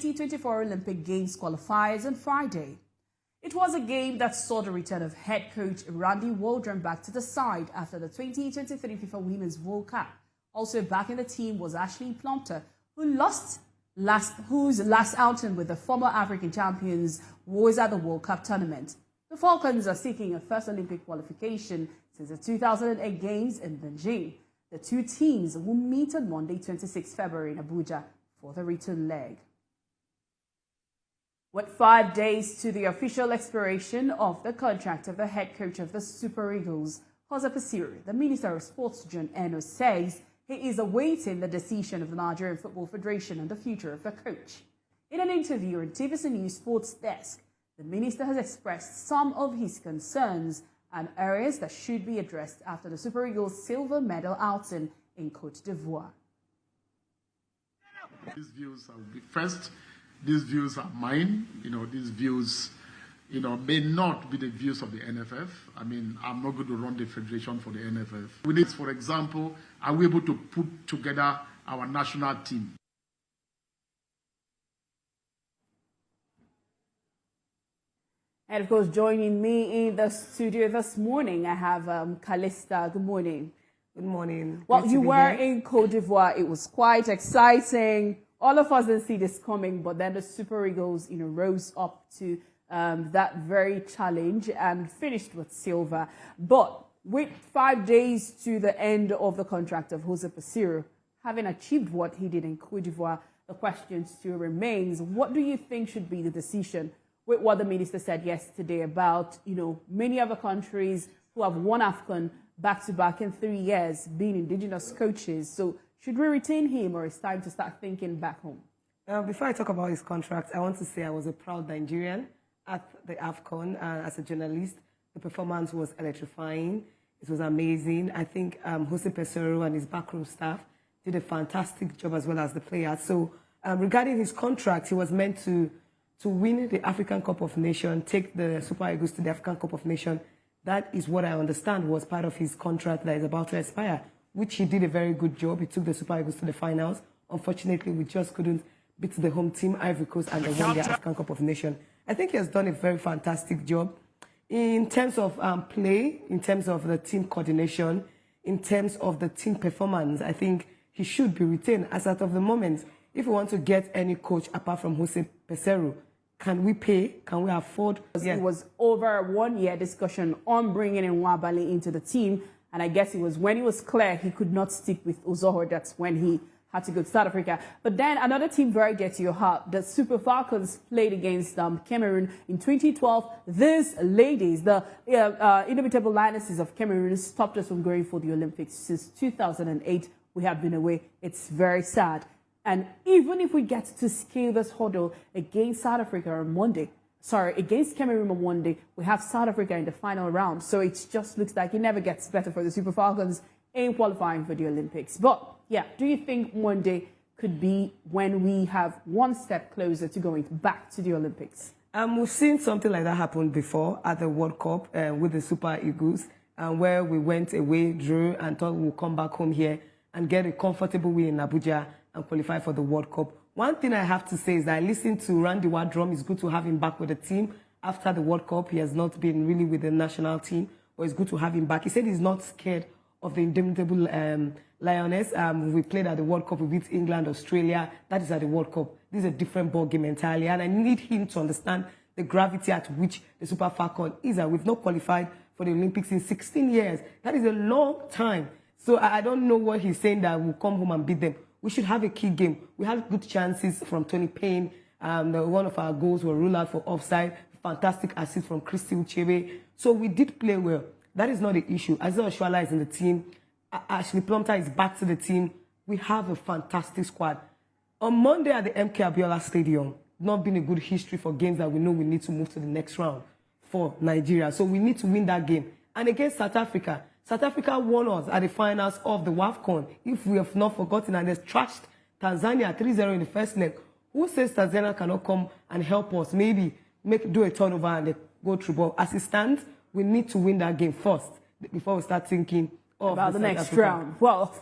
2024 Olympic Games qualifiers on Friday. It was a game that saw the return of head coach Randy Waldron back to the side after the 2023 FIFA Women's World Cup. Also back in the team was Ashley Plumpton, whose last outing with the former African champions was at the World Cup tournament. The Falcons are seeking a first Olympic qualification since the 2008 Games in Beijing. The two teams will meet on Monday, 26 February in Abuja for the return leg. With 5 days to the official expiration of the contract of the head coach of the Super Eagles, Coach Peseiro, the Minister of Sports, Jonae Francis, says he is awaiting the decision of the Nigerian Football Federation on the future of the coach. In an interview on TVC News Sports Desk, the minister has expressed some of his concerns and areas that should be addressed after the Super Eagles' silver medal outing in Côte d'Ivoire. These views are first. These views are mine. These views, may not be the views of the NFF. I mean, I'm not going to run the federation for the NFF. We need, for example, are we able to put together our national team? And of course, joining me in the studio this morning, I have Calister. Good morning. Good morning. Well, you were in Côte d'Ivoire. It was quite exciting. All of us didn't see this coming, but then the Super Eagles, rose up to that very challenge and finished with silver. But with 5 days to the end of the contract of Coach Peseiro, having achieved what he did in Côte d'Ivoire, the question still remains: what do you think should be the decision? With what the minister said yesterday about, many other countries who have won AFCON back-to-back in 3 years being indigenous coaches. So should we retain him, or it's time to start thinking back home? Before I talk about his contract, I want to say I was a proud Nigerian at the AFCON. As a journalist, the performance was electrifying. It was amazing. I think Coach Peseiro and his backroom staff did a fantastic job, as well as the players. So regarding his contract, he was meant to win the African Cup of Nations, take the Super Eagles to the African Cup of Nations. That is what I understand was part of his contract that is about to expire, which he did a very good job. He took the Super Eagles to the finals. Unfortunately, we just couldn't beat the home team, Ivory Coast, and they won the African Cup of Nations. I think he has done a very fantastic job in terms of play, in terms of the team coordination, in terms of the team performance. I think he should be retained. As at of the moment, if we want to get any coach apart from Coach Peseiro, can we pay? Can we afford? It was over a 1 year discussion on bringing in Nwabali into the team. And I guess it was when it was clear he could not stick with Uzoho, that's when he had to go to South Africa. But then another team very dear to your heart, the Super Falcons, played against Cameroon in 2012. These ladies, the inimitable lionesses of Cameroon, stopped us from going for the Olympics. Since 2008, we have been away. It's very sad. And even if we get to scale this hurdle against South Africa on Monday, against Cameroon on Monday, we have South Africa in the final round. So it just looks like it never gets better for the Super Falcons in qualifying for the Olympics. But yeah, do you think Monday could be when we have one step closer to going back to the Olympics? We've seen something like that happen before at the World Cup with the Super Eagles, where we went away, drew, and thought we'll come back home here and get a comfortable win in Abuja and qualify for the World Cup. One thing I have to say is that I listened to Randy Waldron. It's good to have him back with the team after the World Cup. He has not been really with the national team, but it's good to have him back. He said he's not scared of the indomitable Lioness. We played at the World Cup. We beat England, Australia. That is at the World Cup. This is a different ball game entirely, and I need him to understand the gravity at which the Super Falcon is. And we've not qualified for the Olympics in 16 years. That is a long time. So I don't know what he's saying that we'll come home and beat them. We should have a key game. We had good chances from Tony Payne. One of our goals were ruled out for offside. Fantastic assist from Christy Uchebe. So we did play well. That is not the issue. Aziza Oshuala is in the team. Ashley Plumpton is back to the team. We have a fantastic squad. On Monday at the MK Abiola Stadium, not been a good history for games that we know we need to move to the next round for Nigeria. So we need to win that game. And against South Africa won us at the finals of the AFCON, if we have not forgotten, and they trashed Tanzania 3-0 in the first leg. Who says Tanzania cannot come and help us, maybe do a turnover and they go through? But as it stands, we need to win that game first before we start thinking about the next round. Well,